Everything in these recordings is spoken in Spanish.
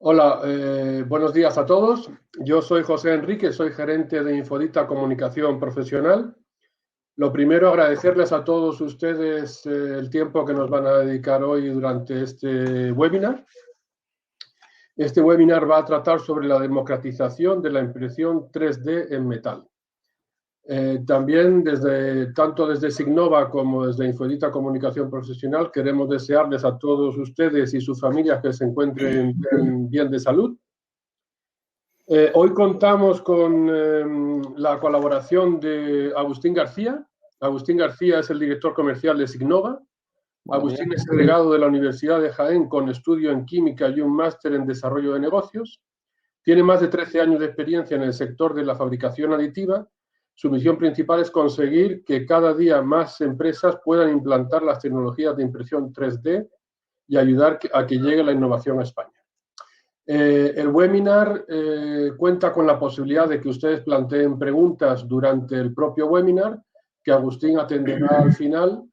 Hola, buenos días a todos. Yo soy José Enrique, soy gerente de Infodita Comunicación Profesional. Lo primero, agradecerles a todos ustedes el tiempo que nos van a dedicar hoy durante este webinar. Este webinar va a tratar sobre la democratización de la impresión 3D en metal. También tanto desde Signova como desde Infodita Comunicación Profesional queremos desearles a todos ustedes y sus familias que se encuentren bien de salud. Hoy contamos con la colaboración de Agustín García. Agustín García es el director comercial de Signova. Buenos días. Agustín es egregado de la Universidad de Jaén con estudio en química y un máster en desarrollo de negocios. Tiene más de 13 años de experiencia en el sector de la fabricación aditiva. Su misión principal es conseguir que cada día más empresas puedan implantar las tecnologías de impresión 3D y ayudar a que llegue la innovación a España. El webinar cuenta con la posibilidad de que ustedes planteen preguntas durante el propio webinar, que Agustín atenderá al final.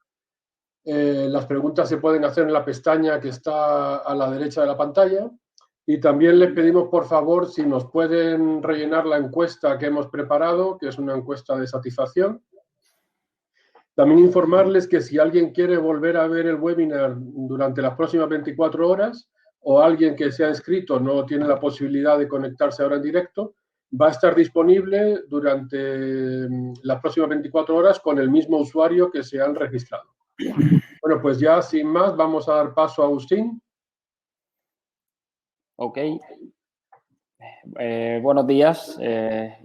Las preguntas se pueden hacer en la pestaña que está a la derecha de la pantalla. Y también les pedimos, por favor, si nos pueden rellenar la encuesta que hemos preparado, que es una encuesta de satisfacción. También informarles que si alguien quiere volver a ver el webinar durante las próximas 24 horas o alguien que se ha inscrito no tiene la posibilidad de conectarse ahora en directo, va a estar disponible durante las próximas 24 horas con el mismo usuario que se han registrado. Bueno, pues ya sin más vamos a dar paso a Agustín. Ok. Buenos días,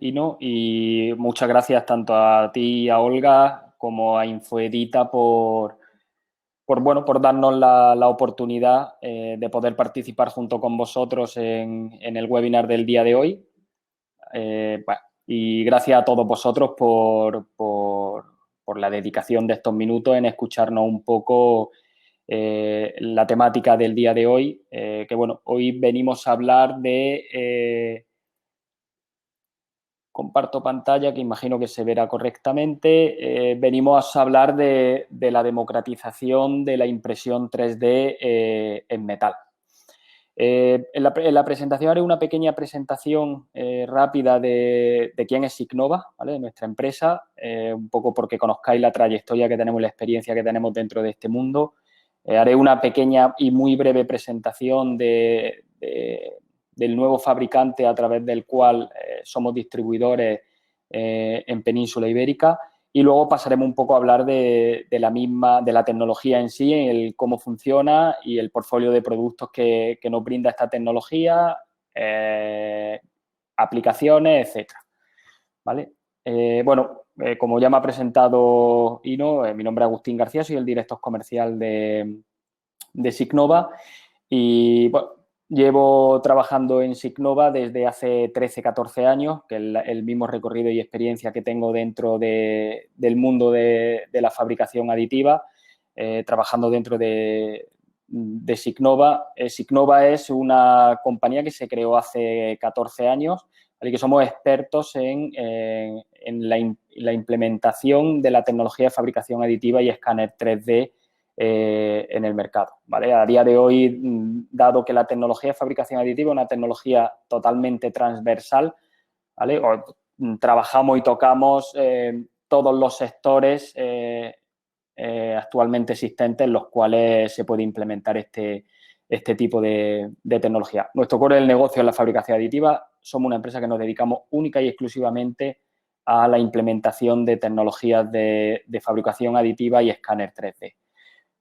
Ino, y muchas gracias tanto a ti, a Olga, como a Infoedita por darnos la oportunidad de poder participar junto con vosotros en el webinar del día de hoy. Y gracias a todos vosotros por la dedicación de estos minutos en escucharnos un poco la temática del día de hoy, que bueno, hoy venimos a hablar de... comparto pantalla, que imagino que se verá correctamente. Venimos a hablar de la democratización de la impresión 3D en metal. En la presentación haré una pequeña presentación rápida de quién es Signova, ¿vale? De nuestra empresa, un poco porque conozcáis la trayectoria que tenemos, la experiencia que tenemos dentro de este mundo. Haré una pequeña y muy breve presentación del nuevo fabricante a través del cual somos distribuidores en Península Ibérica. Y luego pasaremos un poco a hablar de la tecnología en sí, el cómo funciona y el portfolio de productos que nos brinda esta tecnología, aplicaciones, etcétera. ¿Vale? Como ya me ha presentado Ino, mi nombre es Agustín García, soy el director comercial de Signova y bueno, llevo trabajando en Signova desde hace 13, 14 años, que es el mismo recorrido y experiencia que tengo dentro del mundo de la fabricación aditiva, trabajando dentro de Signova. Signova es una compañía que se creó hace 14 años, así que somos expertos en la implementación de la tecnología de fabricación aditiva y escáner 3D en el mercado, ¿vale? A día de hoy, dado que la tecnología de fabricación aditiva es una tecnología totalmente transversal, ¿vale? Trabajamos y tocamos todos los sectores actualmente existentes en los cuales se puede implementar este tipo de tecnología. Nuestro core del negocio es la fabricación aditiva. Somos una empresa que nos dedicamos única y exclusivamente a la implementación de tecnologías de fabricación aditiva y escáner 3D.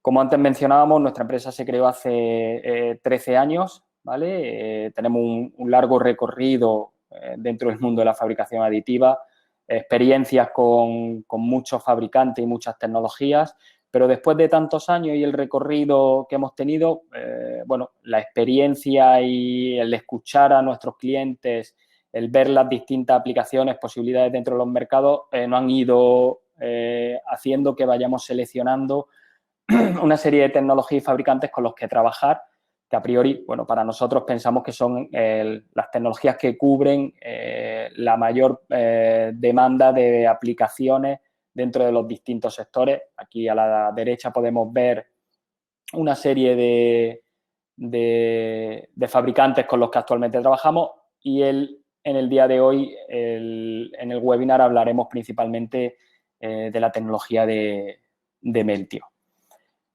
Como antes mencionábamos, nuestra empresa se creó hace 13 años, ¿vale? Tenemos un largo recorrido dentro del mundo de la fabricación aditiva, experiencias con muchos fabricantes y muchas tecnologías, pero después de tantos años y el recorrido que hemos tenido, la experiencia y el escuchar a nuestros clientes, el ver las distintas aplicaciones, posibilidades dentro de los mercados, nos han ido haciendo que vayamos seleccionando una serie de tecnologías y fabricantes con los que trabajar, que a priori, bueno, para nosotros pensamos que son las tecnologías que cubren la mayor demanda de aplicaciones dentro de los distintos sectores. Aquí a la derecha podemos ver una serie de fabricantes con los que actualmente trabajamos y en el día de hoy, en el webinar, hablaremos principalmente de la tecnología de Meltio.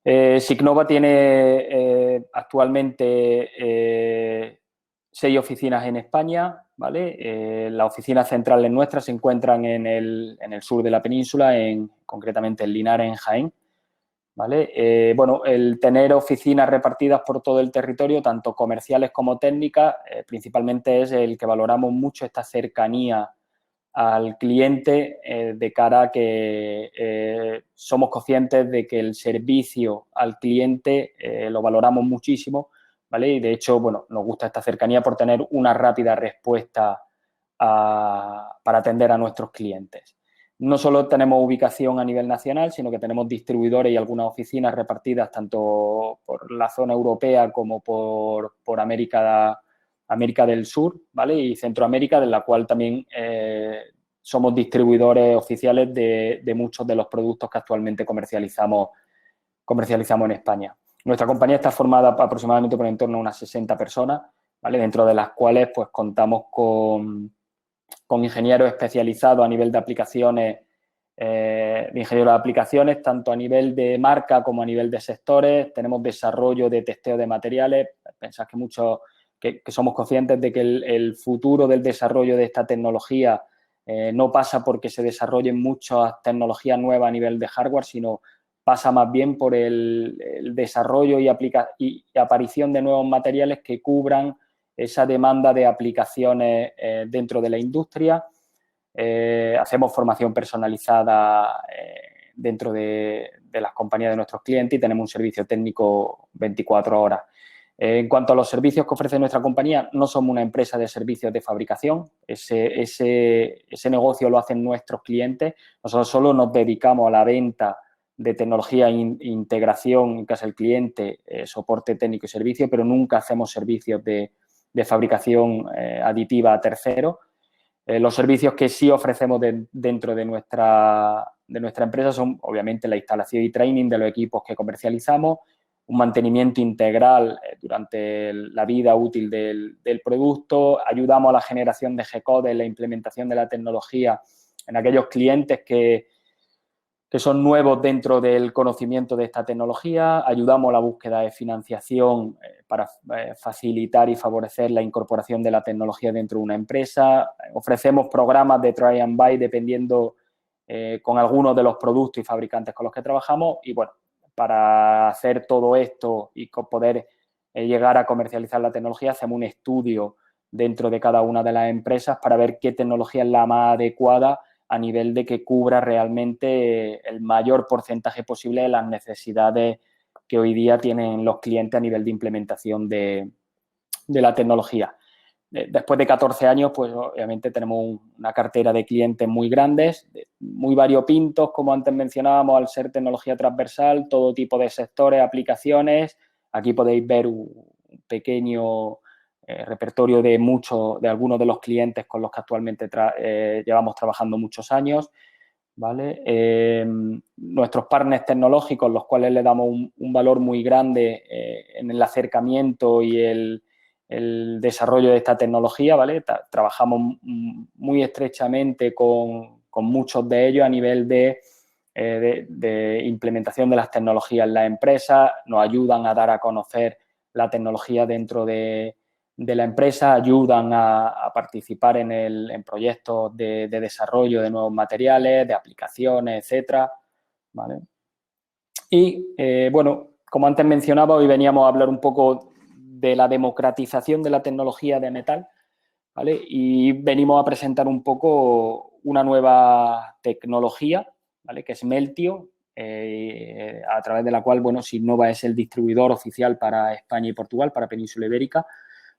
Sicnova tiene actualmente 6 oficinas en España, ¿vale? Las oficinas centrales nuestras se encuentran en el sur de la península, concretamente en Linares, en Jaén, ¿vale? Bueno, el tener oficinas repartidas por todo el territorio, tanto comerciales como técnicas, principalmente es el que valoramos mucho esta cercanía al cliente de cara a que somos conscientes de que el servicio al cliente lo valoramos muchísimo, ¿vale? Y de hecho, bueno, nos gusta esta cercanía por tener una rápida respuesta para atender a nuestros clientes. No solo tenemos ubicación a nivel nacional, sino que tenemos distribuidores y algunas oficinas repartidas tanto por la zona europea como por América del Sur, ¿vale? Y Centroamérica, de la cual también somos distribuidores oficiales de muchos de los productos que actualmente comercializamos en España. Nuestra compañía está formada aproximadamente por en torno a unas 60 personas, ¿vale? Dentro de las cuales pues contamos con ingenieros especializados a nivel de aplicaciones, de ingenieros de aplicaciones, tanto a nivel de marca como a nivel de sectores. Tenemos desarrollo de testeo de materiales. Pensad que muchos que somos conscientes de que el futuro del desarrollo de esta tecnología no pasa porque se desarrollen muchas tecnologías nuevas a nivel de hardware, sino pasa más bien por el desarrollo y aparición de nuevos materiales que cubran esa demanda de aplicaciones dentro de la industria. Hacemos formación personalizada dentro de las compañías de nuestros clientes y tenemos un servicio técnico 24 horas. En cuanto a los servicios que ofrece nuestra compañía, no somos una empresa de servicios de fabricación. Ese negocio lo hacen nuestros clientes. Nosotros solo nos dedicamos a la venta de tecnología e integración en casa del cliente, soporte técnico y servicio, pero nunca hacemos servicios de fabricación aditiva a terceros. Los servicios que sí ofrecemos dentro de nuestra empresa son, obviamente, la instalación y training de los equipos que comercializamos, un mantenimiento integral durante la vida útil del producto, ayudamos a la generación de G-code, la implementación de la tecnología en aquellos clientes que son nuevos dentro del conocimiento de esta tecnología, ayudamos a la búsqueda de financiación para facilitar y favorecer la incorporación de la tecnología dentro de una empresa, ofrecemos programas de try and buy dependiendo con algunos de los productos y fabricantes con los que trabajamos y, bueno, para hacer todo esto y poder llegar a comercializar la tecnología, hacemos un estudio dentro de cada una de las empresas para ver qué tecnología es la más adecuada a nivel de que cubra realmente el mayor porcentaje posible de las necesidades que hoy día tienen los clientes a nivel de implementación de la tecnología. Después de 14 años, pues obviamente tenemos una cartera de clientes muy grandes, muy variopintos, como antes mencionábamos, al ser tecnología transversal, todo tipo de sectores, aplicaciones. Aquí podéis ver un pequeño repertorio de algunos de los clientes con los que actualmente llevamos trabajando muchos años, ¿vale? Nuestros partners tecnológicos, los cuales le damos un valor muy grande en el acercamiento y el desarrollo de esta tecnología, ¿vale? Trabajamos muy estrechamente con muchos de ellos a nivel de implementación de las tecnologías en la empresa, nos ayudan a dar a conocer la tecnología dentro de la empresa, ayudan a participar en proyectos de desarrollo de nuevos materiales, de aplicaciones, etcétera, ¿vale? Y, bueno, como antes mencionaba, hoy veníamos a hablar un poco de la democratización de la tecnología de metal, ¿vale? Y venimos a presentar un poco una nueva tecnología, ¿vale? Que es Meltio, a través de la cual, bueno, Sicnova es el distribuidor oficial para España y Portugal, para Península Ibérica,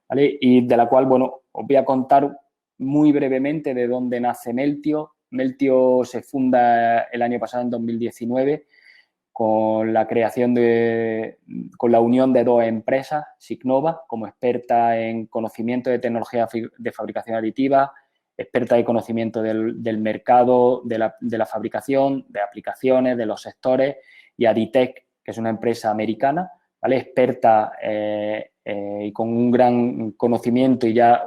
¿vale? Y de la cual, bueno, os voy a contar muy brevemente de dónde nace Meltio. Meltio se funda el año pasado, en 2019, con la unión de 2 empresas, Sicnova, como experta en conocimiento de tecnología de fabricación aditiva, experta de conocimiento del mercado, de la fabricación, de aplicaciones, de los sectores, y Aditec, que es una empresa americana, ¿vale? Experta y con un gran conocimiento y ya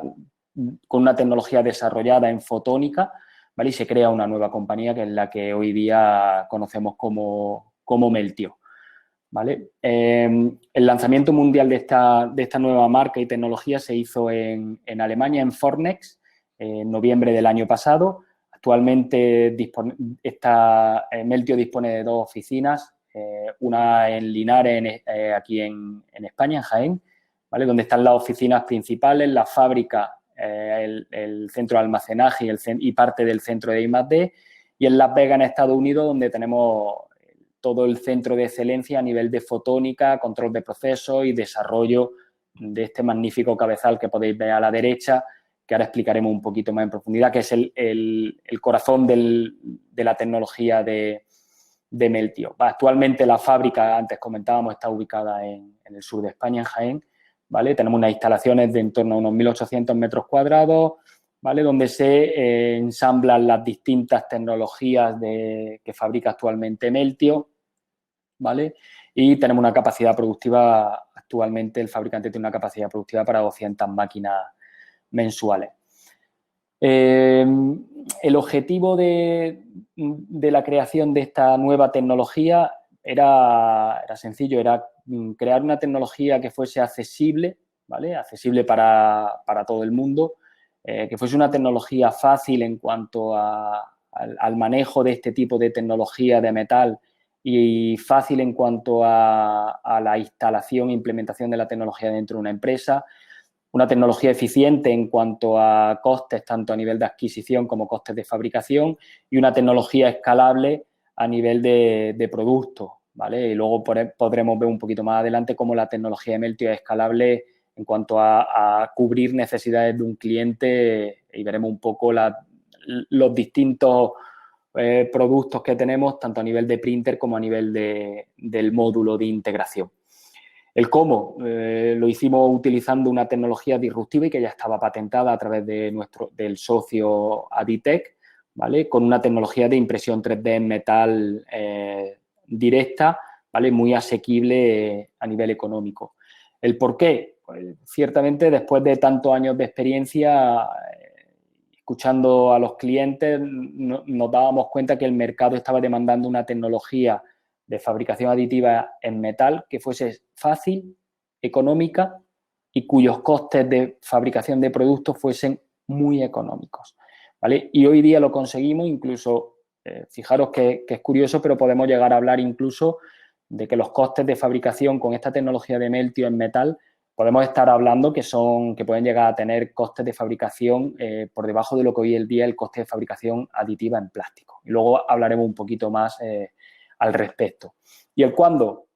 con una tecnología desarrollada en fotónica, ¿vale? Y se crea una nueva compañía que es la que hoy día conocemos como Meltio, ¿vale? El lanzamiento mundial de esta nueva marca y tecnología se hizo en Alemania, en Fornex, en noviembre del año pasado. Actualmente Meltio dispone de 2 oficinas, una en Linares, aquí en España, en Jaén, ¿vale? Donde están las oficinas principales, la fábrica, el centro de almacenaje y parte del centro de I+D, y en Las Vegas, en Estados Unidos, donde tenemos todo el centro de excelencia a nivel de fotónica, control de procesos y desarrollo de este magnífico cabezal que podéis ver a la derecha, que ahora explicaremos un poquito más en profundidad, que es el corazón de la tecnología de Meltio. Actualmente la fábrica, antes comentábamos, está ubicada en el sur de España, en Jaén, ¿vale? Tenemos unas instalaciones de en torno a unos 1.800 metros cuadrados, ¿vale? Donde se ensamblan las distintas tecnologías que fabrica actualmente Meltio, ¿vale? Y tenemos una capacidad productiva, actualmente el fabricante tiene una capacidad productiva para 200 máquinas mensuales. El objetivo de la creación de esta nueva tecnología era sencillo, era crear una tecnología que fuese accesible, ¿vale? Accesible para todo el mundo, que fuese una tecnología fácil en cuanto al manejo de este tipo de tecnología de metal y fácil en cuanto a la instalación e implementación de la tecnología dentro de una empresa. Una tecnología eficiente en cuanto a costes, tanto a nivel de adquisición como costes de fabricación, y una tecnología escalable a nivel de producto, ¿vale? Y luego podremos ver un poquito más adelante cómo la tecnología de Meltio es escalable en cuanto a cubrir necesidades de un cliente, y veremos un poco los distintos productos que tenemos, tanto a nivel de printer como a nivel del módulo de integración. El cómo lo hicimos utilizando una tecnología disruptiva y que ya estaba patentada a través del socio Aditec, ¿vale? Con una tecnología de impresión 3D en metal directa, ¿vale? Muy asequible a nivel económico. ¿El por qué? Pues, ciertamente, después de tantos años de experiencia, escuchando a los clientes, nos dábamos cuenta que el mercado estaba demandando una tecnología de fabricación aditiva en metal que fuese fácil, económica y cuyos costes de fabricación de productos fuesen muy económicos, ¿vale? Y hoy día lo conseguimos, incluso, fijaros que es curioso, pero podemos llegar a hablar incluso de que los costes de fabricación con esta tecnología de Meltio en metal, podemos estar hablando que pueden llegar a tener costes de fabricación por debajo de lo que hoy en día el coste de fabricación aditiva en plástico. Y luego hablaremos un poquito más al respecto. ¿Y el cuándo?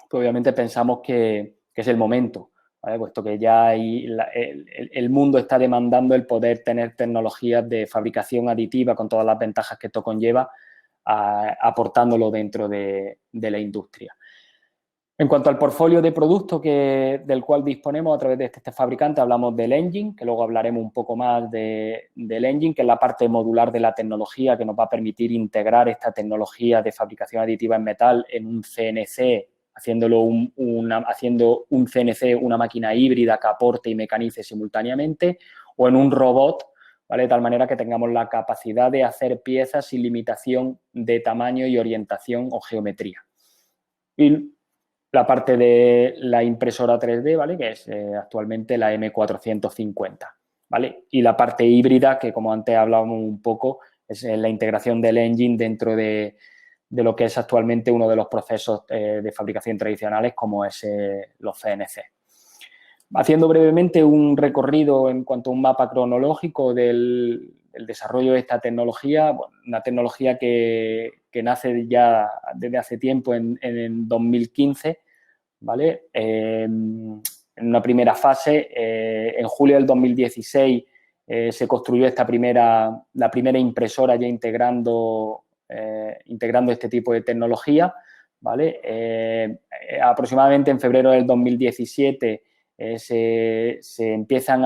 Pues obviamente pensamos que es el momento, ¿vale? Puesto que ya el mundo está demandando el poder tener tecnologías de fabricación aditiva con todas las ventajas que esto conlleva, aportándolo dentro de la industria. En cuanto al portfolio de productos del cual disponemos a través de este fabricante, hablamos del engine, que luego hablaremos un poco más del engine, que es la parte modular de la tecnología que nos va a permitir integrar esta tecnología de fabricación aditiva en metal en un CNC, haciendo un CNC, una máquina híbrida que aporte y mecanice simultáneamente, o en un robot, ¿vale? De tal manera que tengamos la capacidad de hacer piezas sin limitación de tamaño y orientación o geometría. Y la parte de la impresora 3D, ¿vale? Que es actualmente la M450, ¿vale? Y la parte híbrida, que como antes hablábamos un poco, es la integración del engine dentro de lo que es actualmente uno de los procesos de fabricación tradicionales, como es los CNC. Haciendo brevemente un recorrido en cuanto a un mapa cronológico del desarrollo de esta tecnología, bueno, una tecnología que nace ya desde hace tiempo en 2015, ¿vale? En una primera fase, en julio del 2016 se construyó la primera impresora ya integrando este tipo de tecnología, ¿vale? Aproximadamente en febrero del 2017 se empieza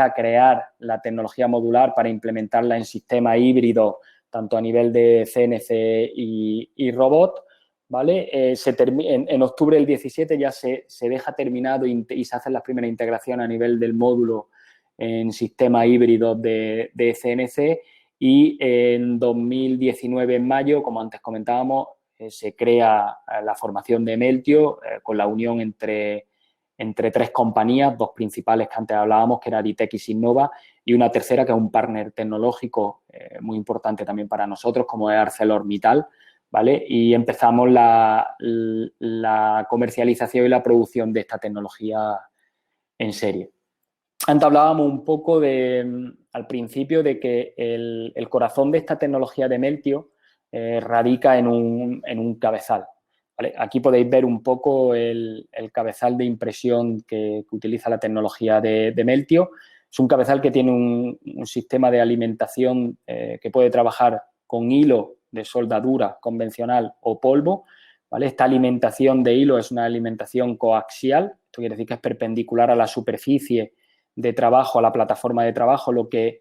a crear la tecnología modular para implementarla en sistemas híbridos, tanto a nivel de CNC y robot, ¿vale? En octubre del 17 ya se deja terminado y se hacen las primeras integraciones a nivel del módulo en sistemas híbridos de CNC, y en 2019, en mayo, como antes comentábamos, se crea la formación de Meltio con la unión entre 3 compañías, 2 principales que antes hablábamos, que era Aditec y Sinnova, y una tercera que es un partner tecnológico muy importante también para nosotros, como es ArcelorMittal, ¿vale? Y empezamos la comercialización y la producción de esta tecnología en serie. Antes hablábamos un poco al principio de que el corazón de esta tecnología de Meltio radica en un cabezal, ¿vale? Aquí podéis ver un poco el cabezal de impresión que utiliza la tecnología de Meltio. Es un cabezal que tiene un sistema de alimentación que puede trabajar con hilo de soldadura convencional o polvo, ¿vale? Esta alimentación de hilo es una alimentación coaxial, esto quiere decir que es perpendicular a la superficie de trabajo, a la plataforma de trabajo, lo que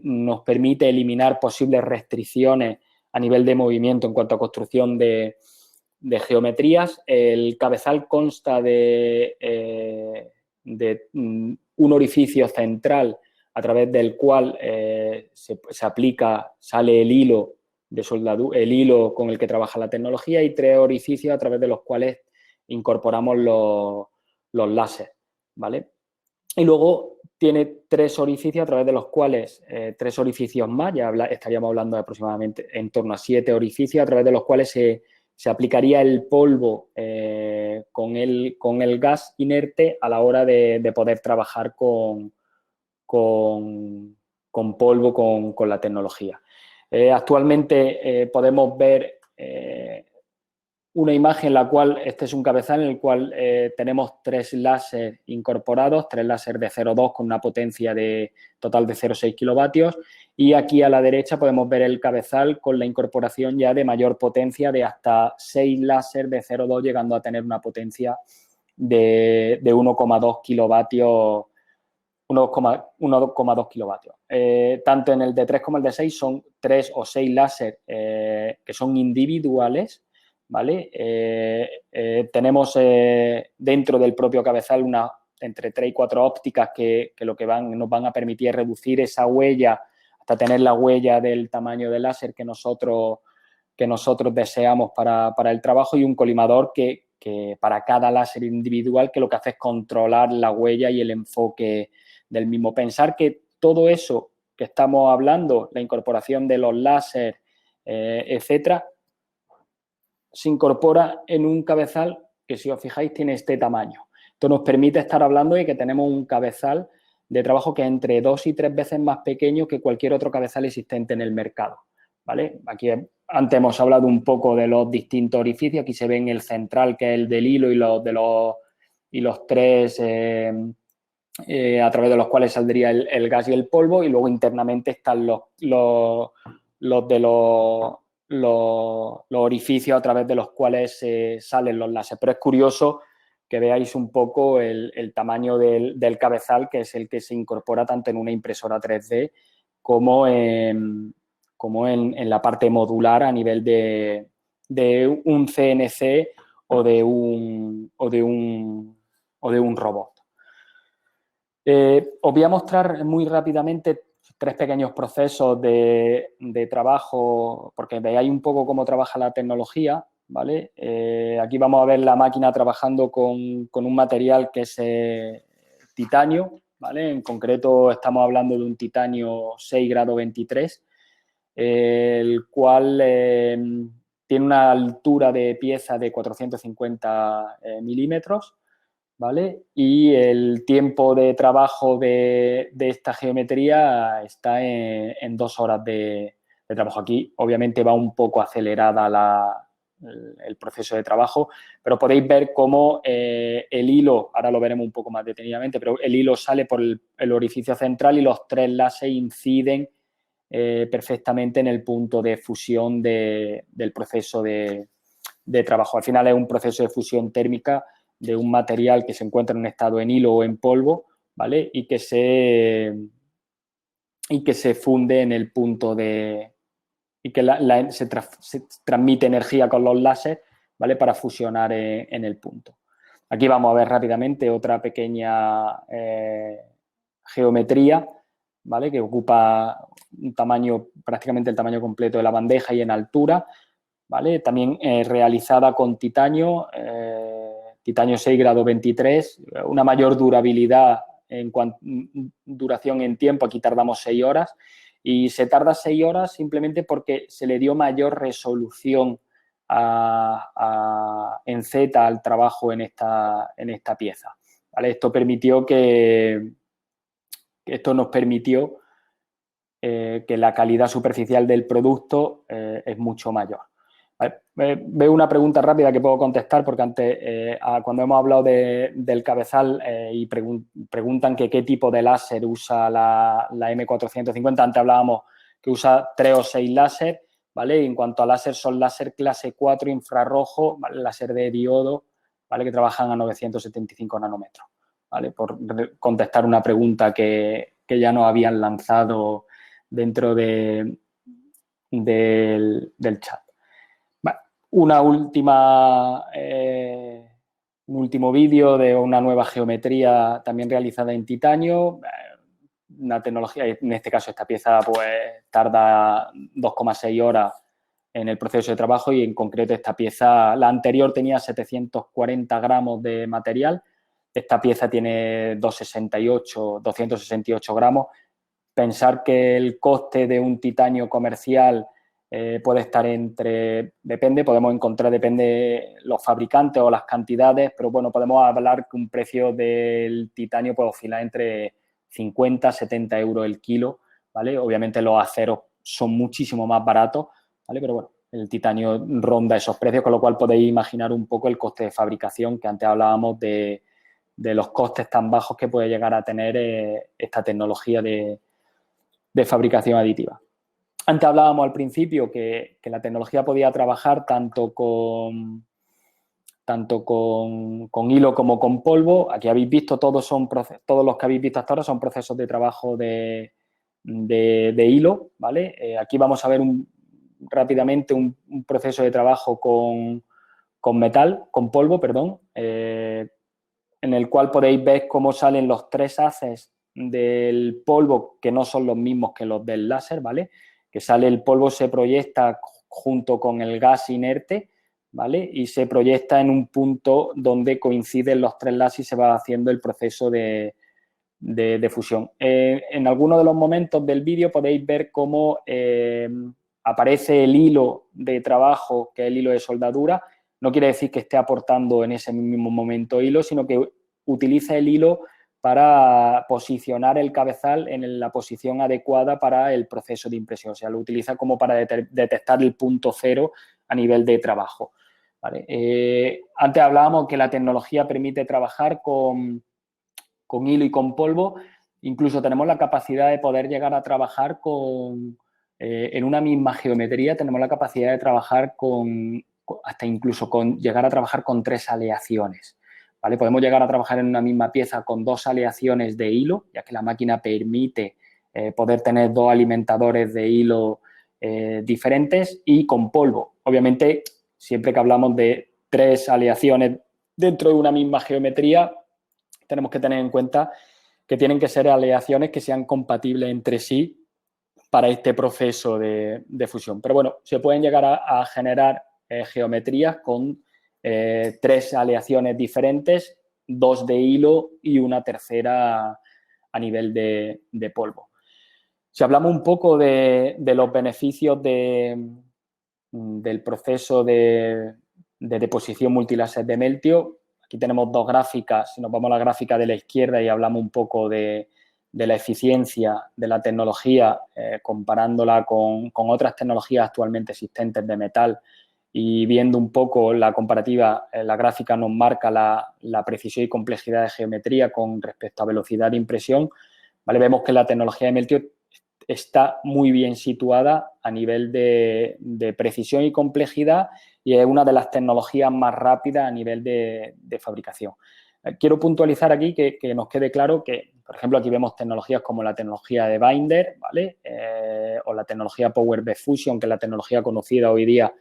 nos permite eliminar posibles restricciones a nivel de movimiento en cuanto a construcción de geometrías. El cabezal consta de un orificio central a través del cual se aplica, sale el hilo de soldadura, el hilo con el que trabaja la tecnología, y 3 orificios a través de los cuales incorporamos los láser, ¿vale? Y luego tiene 3 orificios a través de los cuales, 3 orificios más, ya estaríamos hablando de aproximadamente en torno a 7 orificios, a través de los cuales se aplicaría el polvo con el gas inerte a la hora de poder trabajar con polvo, con la tecnología. Actualmente podemos ver una imagen en la cual, este es un cabezal en el cual tenemos 3 láser incorporados, 3 láser de 0,2 con una potencia total de 0,6 kilovatios, y aquí a la derecha podemos ver el cabezal con la incorporación ya de mayor potencia de hasta 6 láser de 0,2, llegando a tener una potencia de 1,2 kilovatios, 1,2 kilovatios. Tanto en el de 3 como el de 6 son 3 o 6 láser que son individuales, ¿vale? Tenemos dentro del propio cabezal entre 3 y 4 ópticas que lo que nos van a permitir reducir esa huella hasta tener la huella del tamaño del láser que nosotros deseamos para el trabajo, y un colimador que para cada láser individual, que lo que hace es controlar la huella y el enfoque del mismo. Pensar que todo eso que estamos hablando, la incorporación de los láser, etcétera, se incorpora en un cabezal que, si os fijáis, tiene este tamaño. Esto nos permite estar hablando de que tenemos un cabezal de trabajo que es entre 2 y 3 veces más pequeño que cualquier otro cabezal existente en el mercado, ¿vale? Aquí antes hemos hablado un poco de los distintos orificios. Aquí se ven el central, que es el del hilo, y los 3 a través de los cuales saldría el gas y el polvo, y luego internamente están los orificios a través de los cuales salen los láser. Pero es curioso que veáis un poco el tamaño del cabezal, que es el que se incorpora tanto en una impresora 3D como en la parte modular a nivel de un CNC o de un robot. Os voy a mostrar muy rápidamente 3 pequeños procesos de trabajo, porque veáis un poco cómo trabaja la tecnología, ¿vale? Aquí vamos a ver la máquina trabajando con un material que es titanio, ¿vale? En concreto estamos hablando de un titanio 6 grado 23, el cual tiene una altura de pieza de 450 milímetros, ¿vale? Y el tiempo de trabajo de esta geometría está en 2 horas de trabajo. Aquí, obviamente, va un poco acelerada el proceso de trabajo, pero podéis ver cómo el hilo, ahora lo veremos un poco más detenidamente, pero el hilo sale por el orificio central y los 3 láser inciden perfectamente en el punto de fusión del proceso de trabajo. Al final es un proceso de fusión térmica de un material que se encuentra en un estado en hilo o en polvo, ¿vale? Y que se funde en el punto y que se transmite energía con los láser ¿vale? Para fusionar en el punto. Aquí vamos a ver rápidamente otra pequeña geometría, ¿vale? Que ocupa un tamaño, prácticamente el tamaño completo de la bandeja y en altura, ¿vale? También realizada con titanio, titanio 6 grado 23, una mayor durabilidad en cuanto duración en tiempo, aquí tardamos 6 horas, y se tarda 6 horas simplemente porque se le dio mayor resolución en Z al trabajo en esta pieza, ¿vale? Esto nos permitió que la calidad superficial del producto es mucho mayor. Veo una pregunta rápida que puedo contestar porque antes, cuando hemos hablado del cabezal y preguntan que qué tipo de láser usa la M450, antes hablábamos que usa 3 o 6 láser, ¿vale? Y en cuanto a láser, son láser clase 4 infrarrojo, ¿vale? Láser de diodo, ¿vale? Que trabajan a 975 nanómetros, ¿vale? Por contestar una pregunta que ya nos habían lanzado dentro del chat. Un último vídeo de una nueva geometría también realizada en titanio, una tecnología, en este caso esta pieza pues tarda 2,6 horas en el proceso de trabajo y en concreto esta pieza, la anterior tenía 740 gramos de material, esta pieza tiene 268 gramos. Pensar que el coste de un titanio comercial puede estar depende los fabricantes o las cantidades, pero bueno, podemos hablar que un precio del titanio puede oscilar entre 50 a 70 euros el kilo, ¿vale? Obviamente los aceros son muchísimo más baratos, ¿vale? Pero bueno, el titanio ronda esos precios, con lo cual podéis imaginar un poco el coste de fabricación, que antes hablábamos de los costes tan bajos que puede llegar a tener esta tecnología de fabricación aditiva. Antes hablábamos al principio que la tecnología podía trabajar tanto con hilo como con polvo. Aquí habéis visto, todos los que habéis visto hasta ahora son procesos de trabajo de hilo, ¿vale? Aquí vamos a ver rápidamente un proceso de trabajo con polvo, perdón, en el cual podéis ver cómo salen los 3 haces del polvo, que no son los mismos que los del láser, ¿vale? Que sale el polvo, se proyecta junto con el gas inerte, ¿vale? Y se proyecta en un punto donde coinciden los 3 láseres y se va haciendo el proceso de fusión. En algunos de los momentos del vídeo podéis ver cómo aparece el hilo de trabajo, que es el hilo de soldadura. No quiere decir que esté aportando en ese mismo momento hilo, sino que utiliza el hilo para posicionar el cabezal en la posición adecuada para el proceso de impresión. O sea, lo utiliza como para detectar el punto cero a nivel de trabajo, ¿vale? Antes hablábamos que la tecnología permite trabajar con hilo y con polvo. Incluso tenemos la capacidad de poder llegar a trabajar en una misma geometría, tenemos la capacidad de trabajar llegar a trabajar con 3 aleaciones, ¿vale? Podemos llegar a trabajar en una misma pieza con 2 aleaciones de hilo, ya que la máquina permite poder tener 2 alimentadores de hilo diferentes, y con polvo. Obviamente, siempre que hablamos de 3 aleaciones dentro de una misma geometría, tenemos que tener en cuenta que tienen que ser aleaciones que sean compatibles entre sí para este proceso de fusión. Pero bueno, se pueden llegar a generar geometrías con 3 aleaciones diferentes, 2 de hilo y una tercera a nivel de polvo. Si hablamos un poco de los beneficios del proceso de deposición multiláser de Meltio, aquí tenemos 2 gráficas. Si nos vamos a la gráfica de la izquierda y hablamos un poco de la eficiencia de la tecnología, comparándola con otras tecnologías actualmente existentes de metal, y viendo un poco la comparativa, la gráfica nos marca la precisión y complejidad de geometría con respecto a velocidad de impresión, ¿vale? Vemos que la tecnología de Meltio está muy bien situada a nivel de precisión y complejidad, y es una de las tecnologías más rápidas a nivel de fabricación. Quiero puntualizar aquí que nos quede claro que, por ejemplo, aquí vemos tecnologías como la tecnología de Binder, ¿vale? O la tecnología Power Bed Fusion, que es la tecnología conocida hoy día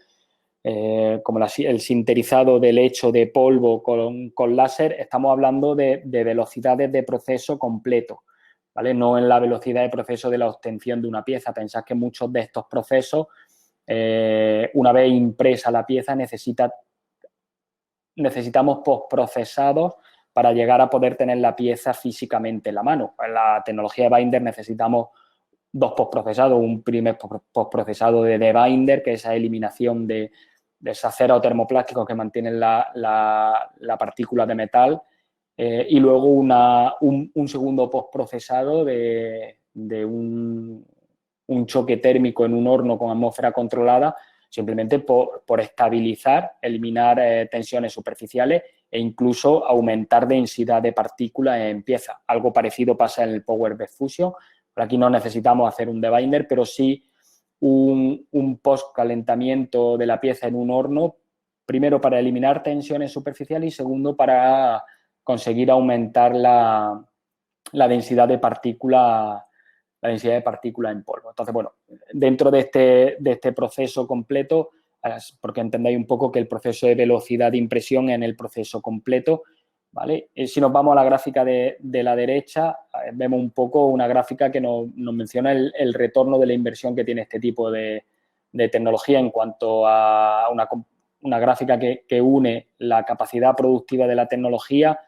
como el sinterizado del hecho de polvo con láser, estamos hablando de velocidades de proceso completo, ¿vale? No en la velocidad de proceso de la obtención de una pieza. Pensad que muchos de estos procesos, una vez impresa la pieza, necesitamos postprocesados para llegar a poder tener la pieza físicamente en la mano. En la tecnología de Binder necesitamos dos postprocesados, un primer postprocesado de binder, que es esa eliminación de esa cera o termoplásticos que mantienen la partícula de metal, y luego un segundo postprocesado de un choque térmico en un horno con atmósfera controlada, simplemente por estabilizar, eliminar tensiones superficiales e incluso aumentar densidad de partículas en piezas. Algo parecido pasa en el Power Bed Fusion. Por aquí no necesitamos hacer un debinder, pero sí un post-calentamiento de la pieza en un horno, primero para eliminar tensiones superficiales y segundo para conseguir aumentar la densidad de partículas en polvo. Entonces, bueno, dentro de este proceso completo, porque entendáis un poco que el proceso de velocidad de impresión en el proceso completo, ¿vale? Si nos vamos a la gráfica de la derecha, vemos un poco una gráfica que nos menciona el retorno de la inversión que tiene este tipo de tecnología en cuanto a una gráfica que une la capacidad productiva de la tecnología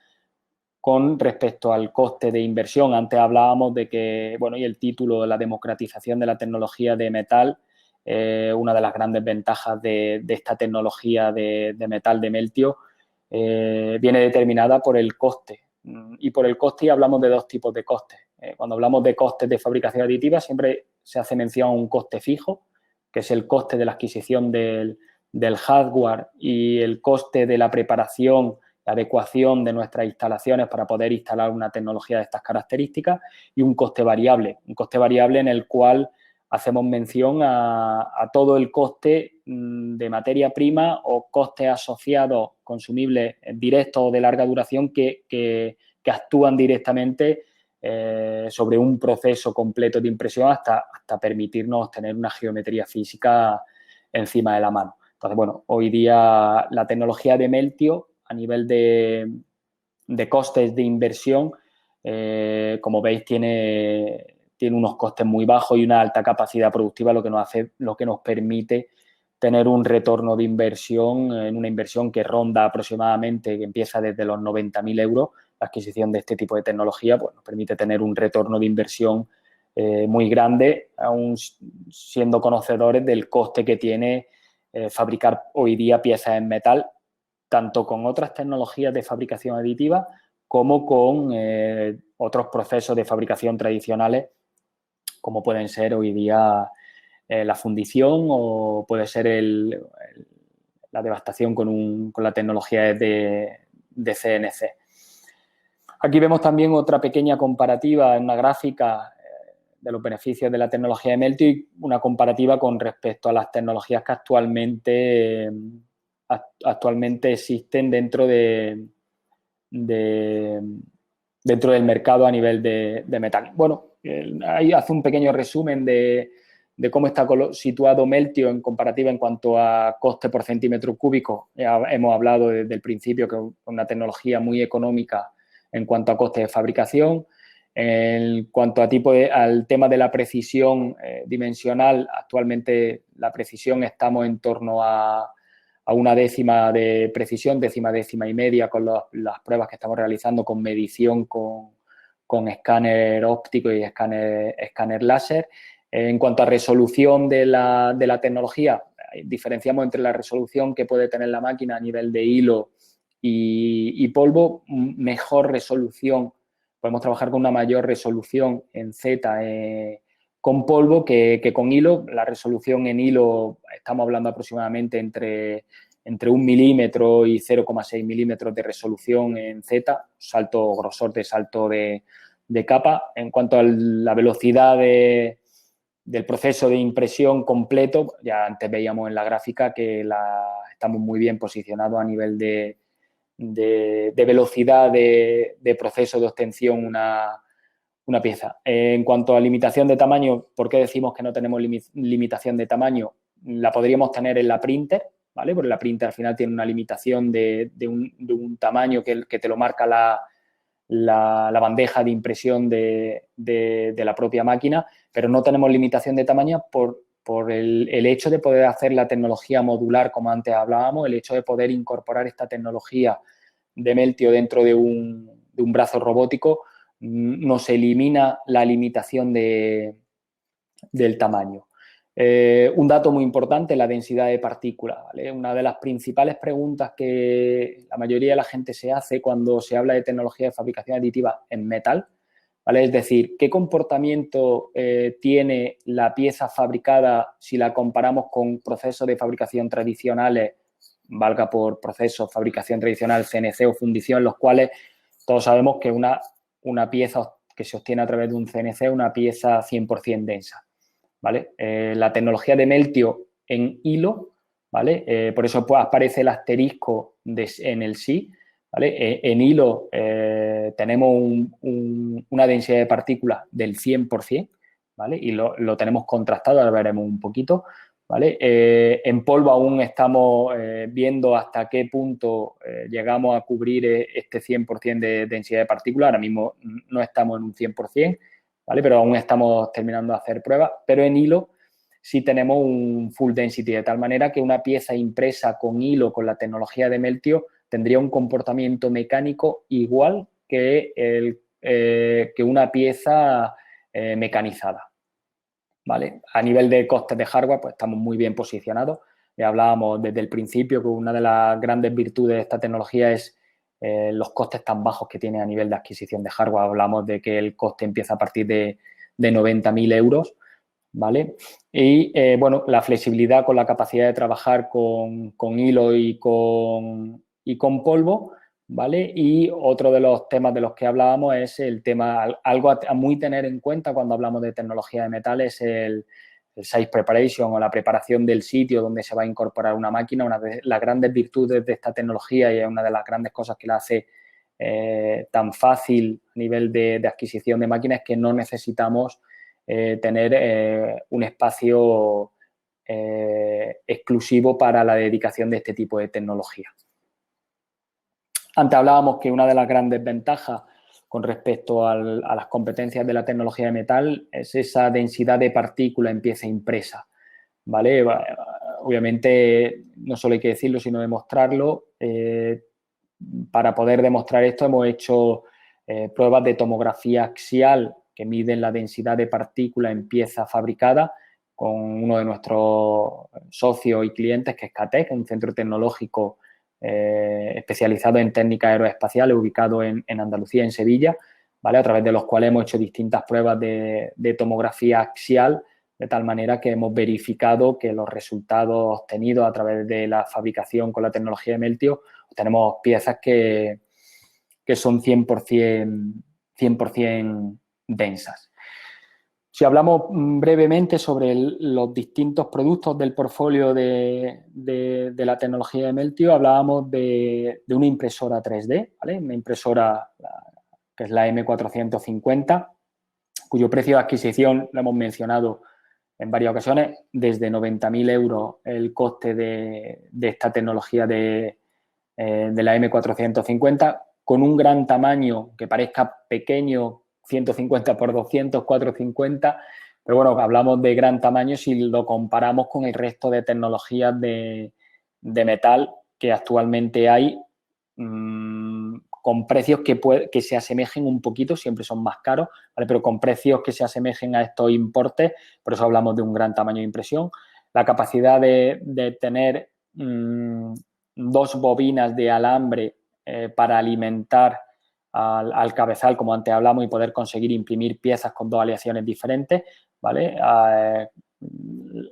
con respecto al coste de inversión. Antes hablábamos de que, bueno, y el título, la democratización de la tecnología de metal, una de las grandes ventajas de esta tecnología de metal de Meltio, viene determinada por el coste. Y por el coste hablamos de dos tipos de costes. Cuando hablamos de costes de fabricación aditiva siempre se hace mención a un coste fijo, que es el coste de la adquisición del hardware y el coste de la preparación, la adecuación de nuestras instalaciones para poder instalar una tecnología de estas características, y un coste variable en el cual hacemos mención a todo el coste de materia prima o costes asociados consumibles directos o de larga duración que actúan directamente sobre un proceso completo de impresión hasta permitirnos tener una geometría física encima de la mano. Entonces, bueno, hoy día la tecnología de Meltio a nivel de costes de inversión, como veis, tiene unos costes muy bajos y una alta capacidad productiva, lo que nos permite tener un retorno de inversión en una inversión que ronda aproximadamente, que empieza desde los 90.000 euros. La adquisición de este tipo de tecnología pues, nos permite tener un retorno de inversión muy grande, aún siendo conocedores del coste que tiene fabricar hoy día piezas en metal, tanto con otras tecnologías de fabricación aditiva como con otros procesos de fabricación tradicionales, como pueden ser hoy día la fundición o puede ser la devastación con la tecnología de CNC. Aquí vemos también otra pequeña comparativa en una gráfica de los beneficios de la tecnología de Meltio y una comparativa con respecto a las tecnologías que actualmente existen dentro del mercado a nivel de metal. Bueno, ahí hace un pequeño resumen de cómo está situado Meltio en comparativa en cuanto a coste por centímetro cúbico. Ya hemos hablado desde el principio que es una tecnología muy económica en cuanto a coste de fabricación. En cuanto al tema de la precisión dimensional, actualmente la precisión estamos en torno a una décima de precisión, décima y media con las pruebas que estamos realizando con medición con escáner óptico y escáner láser. En cuanto a resolución de la tecnología, diferenciamos entre la resolución que puede tener la máquina a nivel de hilo y polvo, mejor resolución. Podemos trabajar con una mayor resolución en Z con polvo que con hilo. La resolución en hilo estamos hablando aproximadamente entre 1 milímetro y 0,6 milímetros de resolución en Z, grosor de salto de capa. En cuanto a la velocidad del proceso de impresión completo, ya antes veíamos en la gráfica que estamos muy bien posicionados a nivel de velocidad de proceso de obtención una pieza. En cuanto a limitación de tamaño, ¿por qué decimos que no tenemos limitación de tamaño? La podríamos tener en la printer, ¿vale? Porque la printer al final tiene una limitación de un tamaño que te lo marca la bandeja de impresión de la propia máquina, pero no tenemos limitación de tamaño por el hecho de poder hacer la tecnología modular, como antes hablábamos, el hecho de poder incorporar esta tecnología de Meltio dentro de un brazo robótico nos elimina la limitación del tamaño. Un dato muy importante, la densidad de partículas, ¿vale? Una de las principales preguntas que la mayoría de la gente se hace cuando se habla de tecnología de fabricación aditiva en metal, ¿vale? Es decir, ¿qué comportamiento tiene la pieza fabricada si la comparamos con procesos de fabricación tradicionales, valga por procesos de fabricación tradicional, CNC o fundición, los cuales todos sabemos que una pieza que se obtiene a través de un CNC es una pieza 100% densa, ¿vale? La tecnología de Meltio en hilo, ¿vale? Por eso pues, aparece el asterisco en el sí, ¿vale? En hilo tenemos una densidad de partículas del 100%, ¿vale? Y lo tenemos contrastado, ahora veremos un poquito, ¿vale? En polvo aún estamos viendo hasta qué punto llegamos a cubrir este 100% de densidad de partículas. Ahora mismo no estamos en un 100%, ¿vale? Pero aún estamos terminando de hacer pruebas. Pero en hilo sí tenemos un full density, de tal manera que una pieza impresa con hilo, con la tecnología de Meltio, tendría un comportamiento mecánico igual que una pieza mecanizada. ¿Vale? A nivel de costes de hardware, pues estamos muy bien posicionados. Ya hablábamos desde el principio que una de las grandes virtudes de esta tecnología es los costes tan bajos que tiene a nivel de adquisición de hardware. Hablamos de que el coste empieza a partir de 90.000 euros, ¿vale? Y, bueno, la flexibilidad con la capacidad de trabajar con hilo y con polvo, ¿vale? Y otro de los temas de los que hablábamos es el tema, algo a muy tener en cuenta cuando hablamos de tecnología de metal, es el site preparation o la preparación del sitio donde se va a incorporar una máquina. Una de las grandes virtudes de esta tecnología y es una de las grandes cosas que la hace tan fácil a nivel de adquisición de máquinas es que no necesitamos tener un espacio exclusivo para la dedicación de este tipo de tecnología. Antes hablábamos que una de las grandes ventajas con respecto a las competencias de la tecnología de metal es esa densidad de partícula en pieza impresa, ¿vale? Obviamente, no solo hay que decirlo, sino demostrarlo. Para poder demostrar esto hemos hecho pruebas de tomografía axial que miden la densidad de partícula en pieza fabricada con uno de nuestros socios y clientes, que es CATEC, un centro tecnológico especializado en técnicas aeroespaciales, ubicado en Andalucía, en Sevilla, ¿vale? A través de los cuales hemos hecho distintas pruebas de tomografía axial, de tal manera que hemos verificado que los resultados obtenidos a través de la fabricación con la tecnología de Meltio, tenemos piezas que son 100% densas. Si hablamos brevemente sobre los distintos productos del portfolio de la tecnología de Meltio, hablábamos de una impresora 3D, ¿vale? Una impresora que es la M450, cuyo precio de adquisición lo hemos mencionado en varias ocasiones, desde 90.000 euros el coste de esta tecnología de la M450, con un gran tamaño que parezca pequeño, 150 por 200, 450, pero bueno, hablamos de gran tamaño si lo comparamos con el resto de tecnologías de metal que actualmente hay, con precios que se asemejen un poquito, siempre son más caros, ¿vale? Pero con precios que se asemejen a estos importes, por eso hablamos de un gran tamaño de impresión. La capacidad de tener 2 bobinas de alambre para alimentar al cabezal, como antes hablamos, y poder conseguir imprimir piezas con 2 aleaciones diferentes, ¿vale?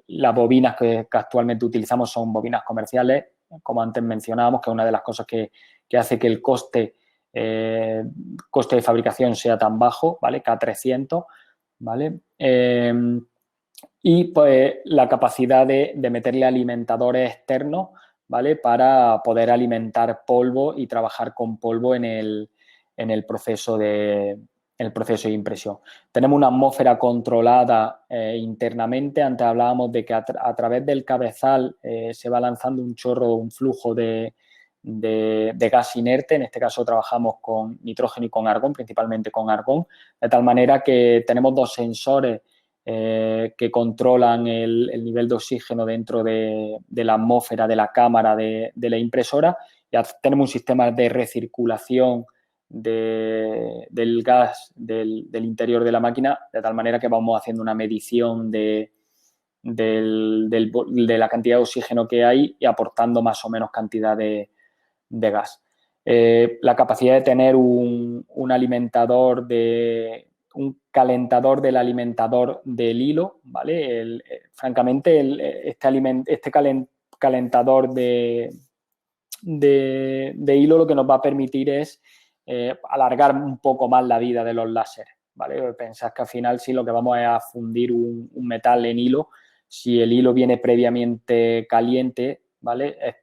Las bobinas que actualmente utilizamos son bobinas comerciales, como antes mencionábamos, que es una de las cosas que hace que el coste de fabricación sea tan bajo, ¿vale? K300, ¿vale? Y pues la capacidad de meterle alimentadores externos, ¿vale? Para poder alimentar polvo y trabajar con polvo en el proceso de el proceso de impresión. Tenemos una atmósfera controlada internamente. Antes hablábamos de que a través del cabezal se va lanzando un chorro, un flujo de gas inerte. En este caso trabajamos con nitrógeno y con argón, principalmente con argón, de tal manera que tenemos dos sensores que controlan el nivel de oxígeno dentro de la atmósfera de la cámara de la impresora. Ya tenemos un sistema de recirculación del gas del interior de la máquina, de tal manera que vamos haciendo una medición de la cantidad de oxígeno que hay y aportando más o menos cantidad de gas. La capacidad de tener un alimentador un calentador del alimentador del hilo, ¿vale? Francamente, este calentador de hilo lo que nos va a permitir es alargar un poco más la vida de los láseres, ¿vale? Pensad que al final sí lo que vamos es a fundir un metal en hilo. Si el hilo viene previamente caliente, ¿vale? Es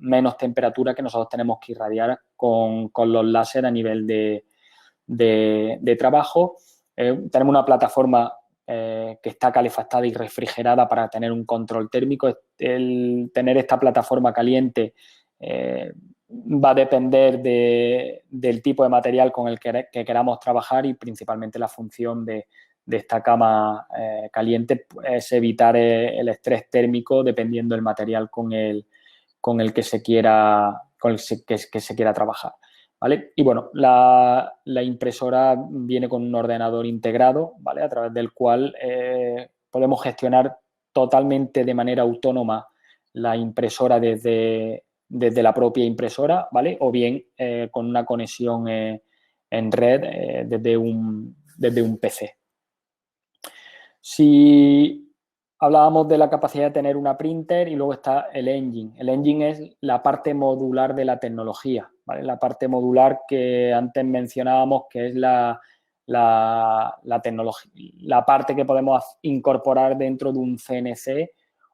menos temperatura que nosotros tenemos que irradiar con los láseres a nivel de trabajo. Tenemos una plataforma que está calefactada y refrigerada para tener un control térmico. El tener esta plataforma caliente va a depender del tipo de material con el que queramos trabajar y principalmente la función de esta cama caliente es evitar el estrés térmico dependiendo del material con el que se quiera trabajar. ¿Vale? Y bueno, la impresora viene con un ordenador integrado, ¿vale? A través del cual podemos gestionar totalmente de manera autónoma la impresora desde la propia impresora, ¿vale? O bien con una conexión en red desde un PC. Si hablábamos de la capacidad de tener una printer y luego está el engine. El engine es la parte modular de la tecnología, ¿vale? La parte modular que antes mencionábamos, que es la tecnología, la parte que podemos incorporar dentro de un CNC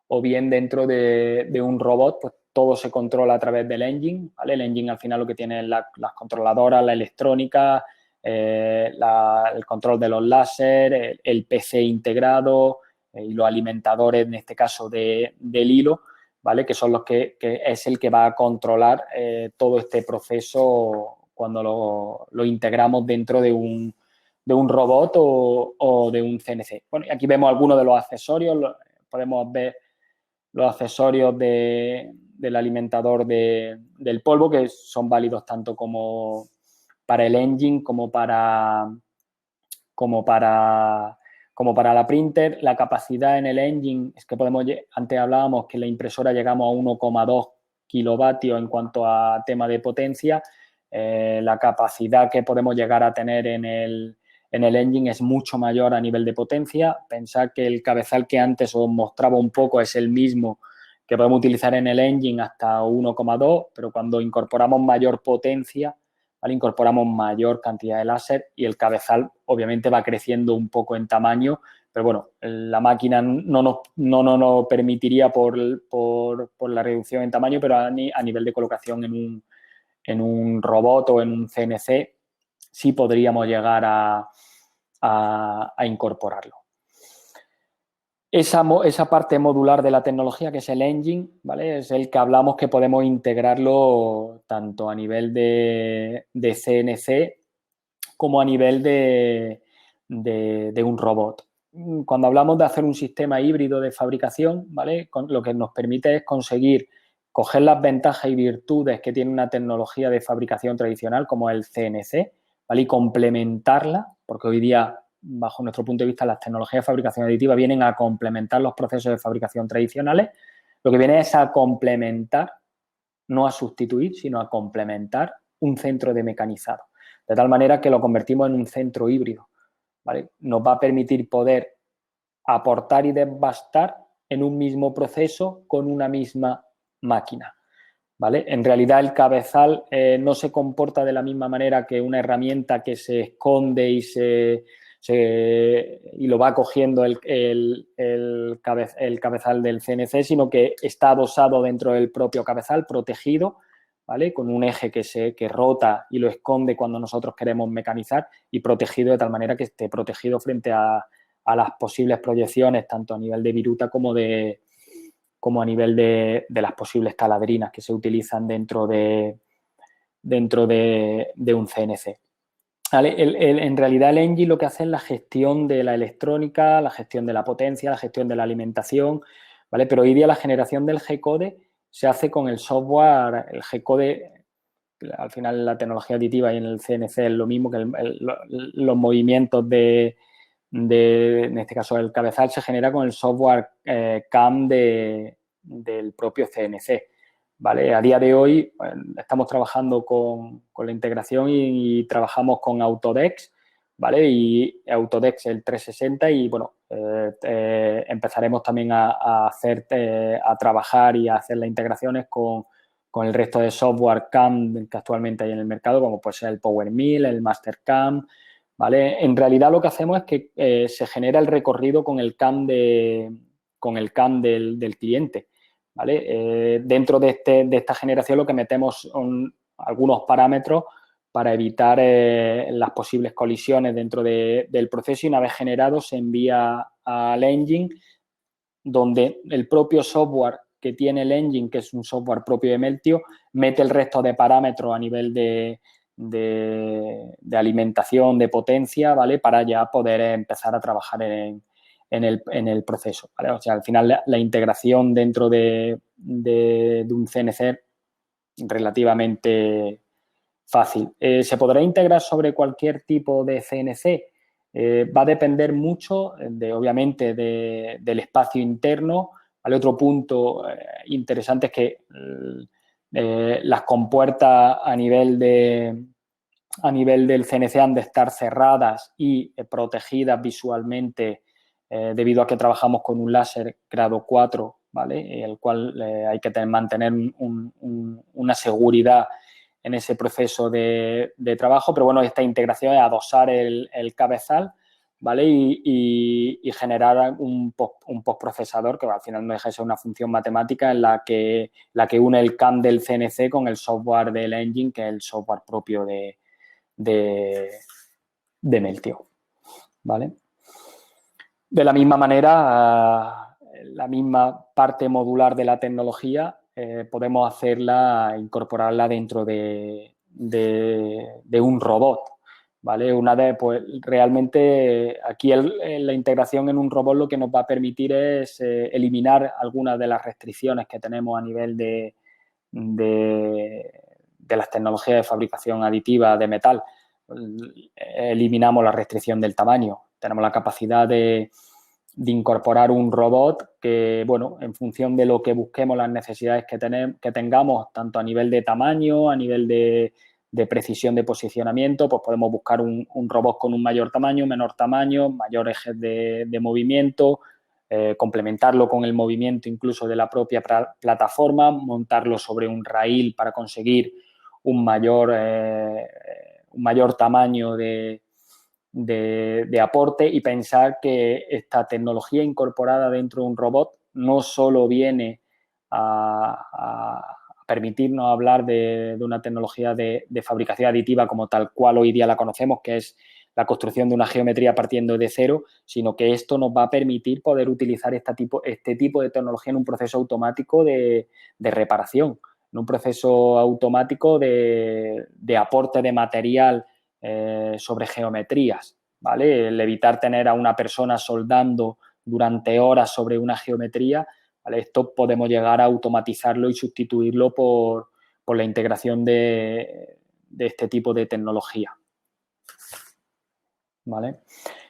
o bien dentro de un robot, pues todo se controla a través del engine, ¿vale? El engine al final lo que tiene es las controladoras, la electrónica, el control de los láser, el PC integrado y los alimentadores, en este caso del hilo, ¿vale? Que son los que es el que va a controlar todo este proceso cuando lo integramos dentro de un robot o de un CNC. Bueno, y aquí vemos algunos de los accesorios. Podemos ver los accesorios del alimentador del polvo, que son válidos tanto como para el engine como para la printer. La capacidad en el engine es que antes hablábamos que en la impresora llegamos a 1,2 kilovatios en cuanto a tema de potencia. La capacidad que podemos llegar a tener en el engine es mucho mayor a nivel de potencia. Pensad que el cabezal que antes os mostraba un poco es el mismo que podemos utilizar en el engine hasta 1,2, pero cuando incorporamos mayor potencia, ¿vale? Incorporamos mayor cantidad de láser y el cabezal obviamente va creciendo un poco en tamaño, pero bueno, la máquina no nos permitiría por la reducción en tamaño, pero a nivel de colocación en un robot o en un CNC sí podríamos llegar a incorporarlo. Esa parte modular de la tecnología, que es el engine, ¿vale? Es el que hablamos que podemos integrarlo tanto a nivel de CNC como a nivel de un robot. Cuando hablamos de hacer un sistema híbrido de fabricación, ¿vale? Lo que nos permite es conseguir coger las ventajas y virtudes que tiene una tecnología de fabricación tradicional como el CNC, ¿vale? Y complementarla, porque hoy día, bajo nuestro punto de vista, las tecnologías de fabricación aditiva vienen a complementar los procesos de fabricación tradicionales. Lo que viene es a complementar, no a sustituir, sino a complementar un centro de mecanizado. De tal manera que lo convertimos en un centro híbrido, ¿vale? Nos va a permitir poder aportar y desbastar en un mismo proceso con una misma máquina, ¿vale? En realidad el cabezal no se comporta de la misma manera que una herramienta que se esconde y lo va cogiendo el cabezal del CNC, sino que está adosado dentro del propio cabezal, protegido, ¿vale? Con un eje que rota y lo esconde cuando nosotros queremos mecanizar y protegido de tal manera que esté protegido frente a las posibles proyecciones, tanto a nivel de viruta como a nivel de las posibles caladrinas que se utilizan dentro de un CNC. ¿Vale? En realidad el engine lo que hace es la gestión de la electrónica, la gestión de la potencia, la gestión de la alimentación, ¿vale? Pero hoy día la generación del G-code se hace con el software, el G-code, al final la tecnología aditiva y en el CNC es lo mismo, que los movimientos en este caso el cabezal, se genera con el software CAM del propio CNC. ¿Vale? A día de hoy estamos trabajando con la integración y trabajamos con Autodex, ¿vale? Y Autodex el 360 y, bueno, empezaremos también a trabajar y a hacer las integraciones con el resto de software CAM que actualmente hay en el mercado, como puede ser el PowerMill, el Mastercam, ¿vale? En realidad lo que hacemos es que se genera el recorrido con el CAM del cliente, ¿vale? Dentro de esta generación lo que metemos son algunos parámetros para evitar las posibles colisiones dentro del proceso y una vez generado se envía al engine donde el propio software que tiene el engine, que es un software propio de Meltio, mete el resto de parámetros a nivel de alimentación, de potencia, ¿vale? Para ya poder empezar a trabajar en el proceso, ¿vale? O sea, al final la integración dentro de un CNC relativamente fácil. ¿Se podrá integrar sobre cualquier tipo de CNC? Va a depender mucho, obviamente, del espacio interno. ¿Vale? Otro punto interesante es que las compuertas a nivel del CNC han de estar cerradas y protegidas visualmente debido a que trabajamos con un láser grado 4, ¿vale? El cual hay que mantener una seguridad en ese proceso de trabajo, pero bueno, esta integración es adosar el cabezal, ¿vale? Y generar un postprocesador que al final no deja de ser una función matemática en la que une el CAM del CNC con el software del engine, que es el software propio de Meltio, ¿vale? De la misma manera, la misma parte modular de la tecnología podemos incorporarla dentro de un robot, ¿vale? Pues realmente aquí la integración en un robot lo que nos va a permitir es eliminar algunas de las restricciones que tenemos a nivel de las tecnologías de fabricación aditiva de metal. Eliminamos la restricción del tamaño. Tenemos la capacidad de incorporar un robot que, bueno, en función de lo que busquemos, las necesidades que tengamos, tanto a nivel de tamaño, a nivel de precisión de posicionamiento, pues podemos buscar un robot con un mayor tamaño, menor tamaño, mayor ejes de movimiento, complementarlo con el movimiento incluso de la propia plataforma, montarlo sobre un rail para conseguir un mayor tamaño de aporte y pensar que esta tecnología incorporada dentro de un robot no solo viene a permitirnos hablar de una tecnología de fabricación aditiva como tal cual hoy día la conocemos, que es la construcción de una geometría partiendo de cero, sino que esto nos va a permitir poder utilizar este tipo de tecnología en un proceso automático de reparación, en un proceso automático de aporte de material sobre geometrías, ¿vale? El evitar tener a una persona soldando durante horas sobre una geometría, ¿vale? Esto podemos llegar a automatizarlo y sustituirlo por la integración de este tipo de tecnología, ¿vale?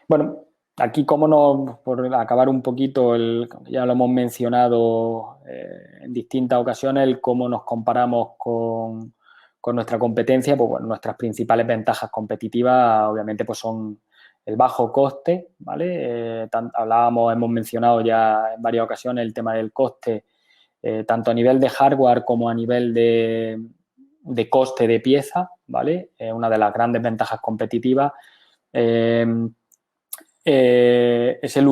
Bueno, aquí por acabar un poquito, ya lo hemos mencionado en distintas ocasiones, el cómo nos comparamos con nuestra competencia, pues bueno, nuestras principales ventajas competitivas obviamente pues son el bajo coste, ¿vale? Hemos mencionado ya en varias ocasiones el tema del coste, tanto a nivel de hardware como a nivel de coste de pieza, ¿vale? Una de las grandes ventajas competitivas. Es el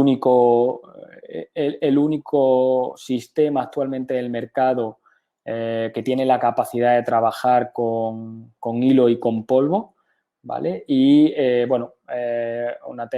único sistema actualmente del mercado que tiene la capacidad de trabajar con hilo y con polvo, ¿vale? Y, bueno, una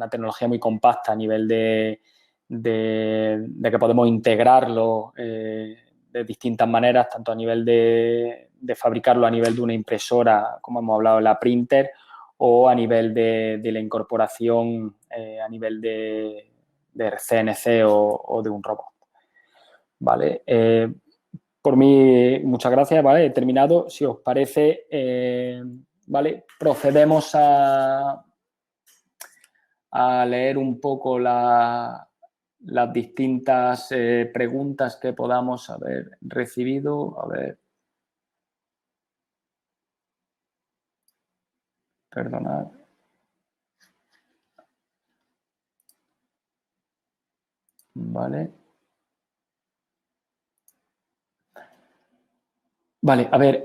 tecnología muy compacta a nivel de que podemos integrarlo de distintas maneras, tanto a nivel de fabricarlo a nivel de una impresora, como hemos hablado, la printer, o a nivel de la incorporación a nivel de CNC o de un robot. ¿Vale? Por mí, muchas gracias, ¿vale? He terminado. Si os parece, ¿vale? Procedemos a leer un poco las distintas preguntas que podamos haber recibido. A ver. Perdonad. Vale. Vale, a ver.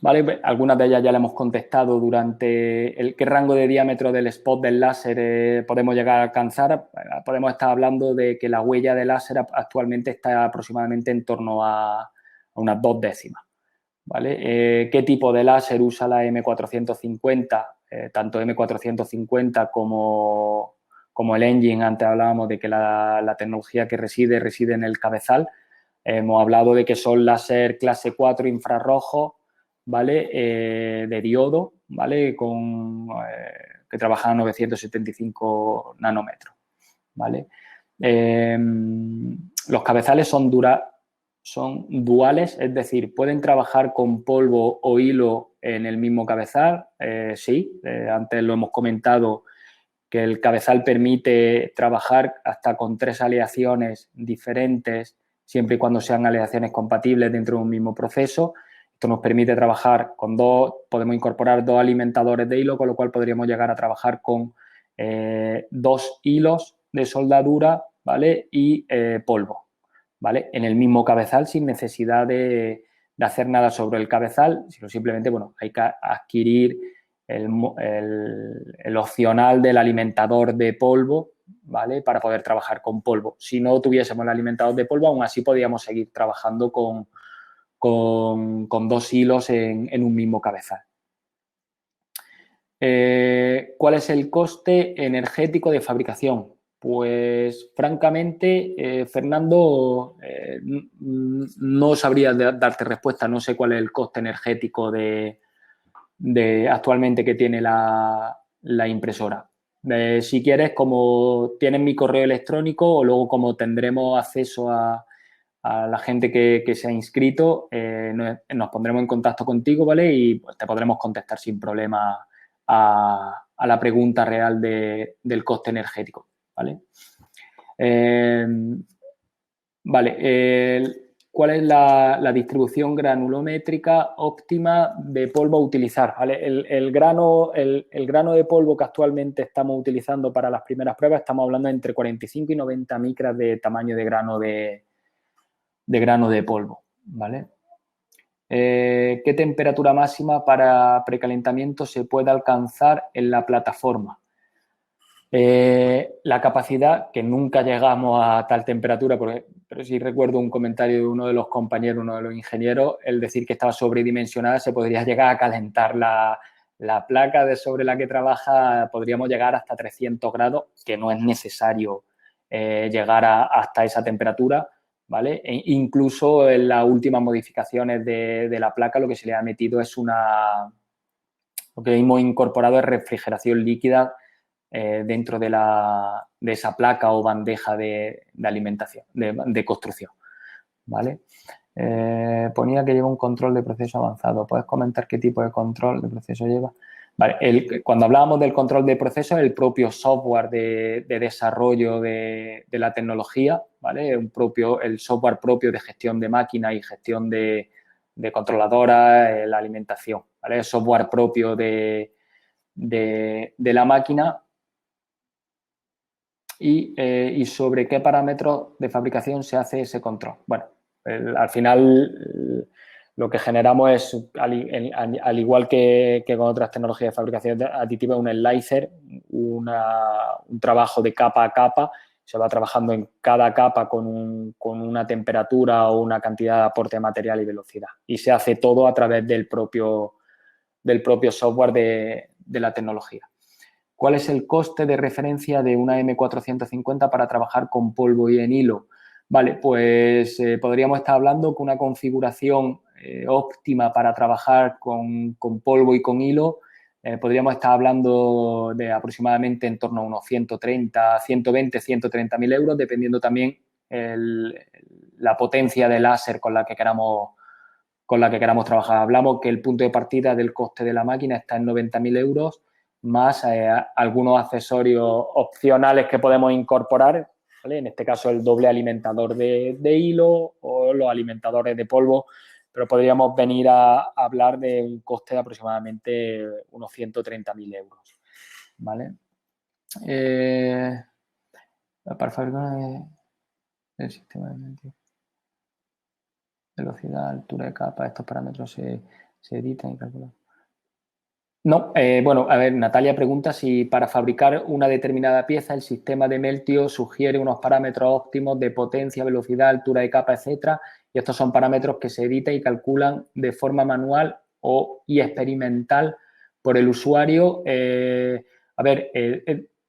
Vale, algunas de ellas ya le hemos contestado durante qué rango de diámetro del spot del láser podemos llegar a alcanzar. Podemos estar hablando de que la huella de láser actualmente está aproximadamente en torno a unas 2 décimas. ¿Vale? ¿Qué tipo de láser usa la M450? Tanto M450 como el engine. Antes hablábamos de que la tecnología que reside en el cabezal. Hemos hablado de que son láser clase 4 infrarrojo, ¿vale? De diodo, ¿vale? Que trabajan a 975 nanómetros, ¿vale? Los cabezales son duales, es decir, pueden trabajar con polvo o hilo en el mismo cabezal. Sí, antes lo hemos comentado, que el cabezal permite trabajar hasta con 3 aleaciones diferentes, siempre y cuando sean aleaciones compatibles dentro de un mismo proceso. Esto nos permite trabajar con podemos incorporar 2 alimentadores de hilo, con lo cual podríamos llegar a trabajar con 2 hilos de soldadura, ¿vale? Y polvo, ¿vale? En el mismo cabezal, sin necesidad de hacer nada sobre el cabezal, sino simplemente, bueno, hay que adquirir el opcional del alimentador de polvo, ¿vale? Para poder trabajar con polvo. Si no tuviésemos el alimentador de polvo, aún así podríamos seguir trabajando con 2 hilos en un mismo cabezal. ¿Cuál es el coste energético de fabricación? Pues, francamente, Fernando, no sabría darte respuesta. No sé cuál es el coste energético actualmente que tiene la impresora. Si quieres, como tienes mi correo electrónico, o luego como tendremos acceso a la gente que se ha inscrito, nos pondremos en contacto contigo, ¿vale? Y pues, te podremos contestar sin problema a la pregunta real del coste energético, ¿vale? Vale, ¿cuál es la distribución granulométrica óptima de polvo a utilizar? ¿Vale? El grano de polvo que actualmente estamos utilizando para las primeras pruebas, estamos hablando de entre 45 y 90 micras de tamaño de grano de polvo, ¿vale? ¿Qué temperatura máxima para precalentamiento se puede alcanzar en la plataforma? La capacidad, que nunca llegamos a tal temperatura, pero sí recuerdo un comentario de uno de los compañeros, uno de los ingenieros, el decir que estaba sobredimensionada, se podría llegar a calentar la placa sobre la que trabaja, podríamos llegar hasta 300 grados, que no es necesario llegar hasta esa temperatura, ¿vale? E incluso en las últimas modificaciones de la placa, lo que se le ha metido es lo que hemos incorporado es refrigeración líquida dentro de esa placa o bandeja de alimentación, de construcción, ¿vale? Ponía que lleva un control de proceso avanzado. ¿Puedes comentar qué tipo de control de proceso lleva? Vale, cuando hablábamos del control de proceso, el propio software de desarrollo de la tecnología, ¿vale? El software propio de gestión de máquina y gestión de controladoras, la alimentación, ¿vale? El software propio de la máquina. Y sobre qué parámetros de fabricación se hace ese control. Bueno, al final lo que generamos es, al igual que con otras tecnologías de fabricación aditiva, un slicer, un trabajo de capa a capa se va trabajando en cada capa con una temperatura o una cantidad de aporte de material y velocidad. Y se hace todo a través del propio software de la tecnología. ¿Cuál es el coste de referencia de una M450 para trabajar con polvo y en hilo? Vale, pues podríamos estar hablando que una configuración óptima para trabajar con polvo y con hilo, podríamos estar hablando de aproximadamente en torno a unos 130, 120, 130.000 euros, dependiendo también la potencia de láser con la que queramos trabajar. Hablamos que el punto de partida del coste de la máquina está en 90.000 euros, más algunos accesorios opcionales que podemos incorporar, ¿vale? En este caso el doble alimentador de hilo o los alimentadores de polvo, pero podríamos venir a hablar de un coste de aproximadamente unos 130.000 euros, ¿vale? Para fabricar el sistema de velocidad, altura de capa, estos parámetros se editan y calculan. No, bueno, a ver, Natalia pregunta si para fabricar una determinada pieza el sistema de Meltio sugiere unos parámetros óptimos de potencia, velocidad, altura de capa, etcétera, y estos son parámetros que se editan y calculan de forma manual y experimental por el usuario. A ver,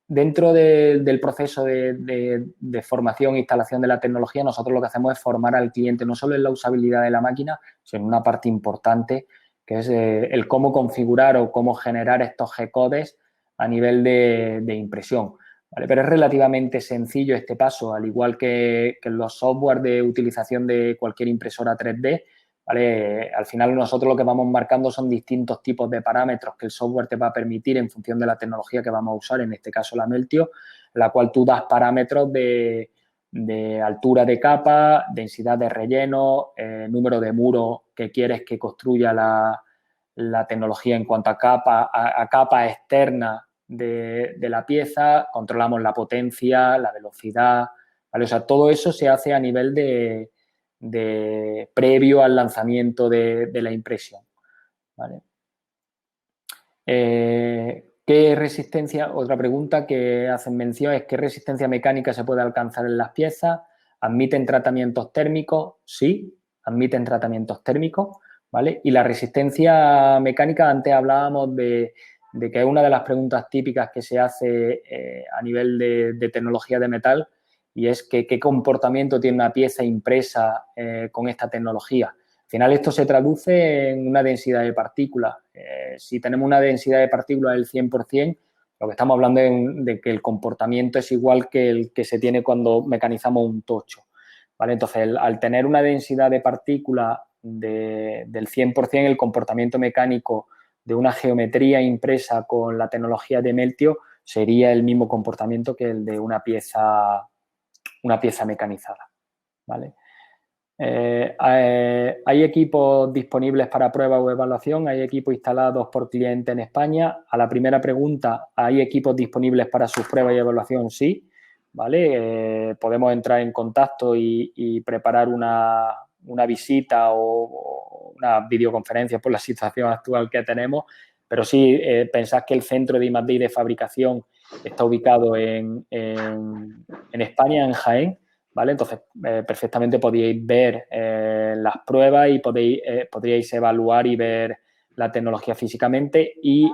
dentro del proceso de formación e instalación de la tecnología, nosotros lo que hacemos es formar al cliente no solo en la usabilidad de la máquina, sino en una parte importante que es el cómo configurar o cómo generar estos G-codes a nivel de impresión, ¿vale? Pero es relativamente sencillo este paso, al igual que los software de utilización de cualquier impresora 3D, ¿vale? Al final nosotros lo que vamos marcando son distintos tipos de parámetros que el software te va a permitir en función de la tecnología que vamos a usar, en este caso la Meltio, en la cual tú das parámetros de altura de capa, densidad de relleno, número de muros que quieres que construya la tecnología en cuanto a capa externa de la pieza, controlamos la potencia, la velocidad, ¿vale? O sea, todo eso se hace a nivel de previo al lanzamiento de la impresión, ¿vale? ¿Qué resistencia? Otra pregunta que hacen mención es ¿qué resistencia mecánica se puede alcanzar en las piezas? ¿Admiten tratamientos térmicos? Sí, admiten tratamientos térmicos, ¿vale? Y la resistencia mecánica, antes hablábamos de que es una de las preguntas típicas que se hace a nivel de tecnología de metal, y es que qué comportamiento tiene una pieza impresa con esta tecnología. Al final esto se traduce en una densidad de partículas. Si tenemos una densidad de partículas del 100%, lo que estamos hablando es de que el comportamiento es igual que el que se tiene cuando mecanizamos un tocho, ¿vale? Entonces, al tener una densidad de partículas del 100%, el comportamiento mecánico de una geometría impresa con la tecnología de Meltio sería el mismo comportamiento que el de una pieza mecanizada, ¿vale? Hay equipos disponibles para prueba o evaluación, hay equipos instalados por cliente en España. A la primera pregunta, ¿hay equipos disponibles para sus pruebas y evaluación? Sí, ¿vale? Podemos entrar en contacto y preparar una visita o una videoconferencia por la situación actual que tenemos, pero sí, pensad que el centro de I+D y de fabricación está ubicado en España, en Jaén, ¿vale? Entonces, perfectamente podíais ver las pruebas y podríais evaluar y ver la tecnología físicamente, y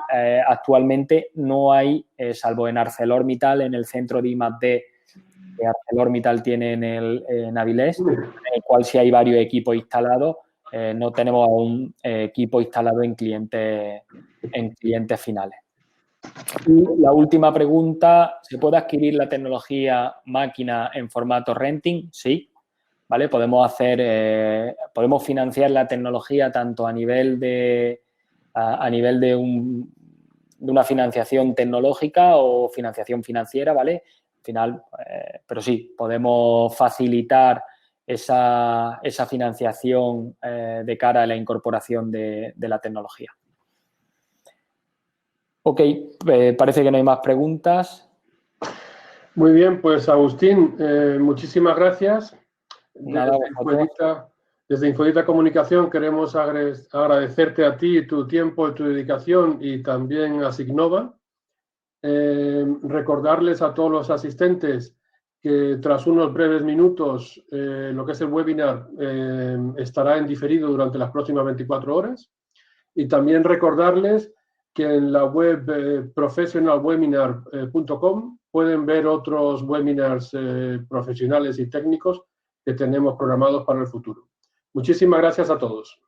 actualmente no hay, salvo en ArcelorMittal, en el centro de I+D que ArcelorMittal tiene en Avilés, en el cual sí hay varios equipos instalados, no tenemos aún equipo instalado en clientes finales. Y la última pregunta, ¿se puede adquirir la tecnología máquina en formato renting? Sí, ¿vale? Podemos financiar la tecnología tanto a nivel de una financiación tecnológica o financiación financiera, ¿vale? Al final, pero sí, podemos facilitar esa financiación de cara a la incorporación de la tecnología. Ok, parece que no hay más preguntas. Muy bien, pues Agustín, muchísimas gracias. Nada, Desde Infodita Comunicación queremos agradecerte a ti tu tiempo y tu dedicación, y también a Signova. Recordarles a todos los asistentes que tras unos breves minutos lo que es el webinar estará en diferido durante las próximas 24 horas. Y también recordarles que en la web professionalwebinar.com pueden ver otros webinars profesionales y técnicos que tenemos programados para el futuro. Muchísimas gracias a todos.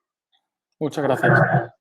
Muchas gracias.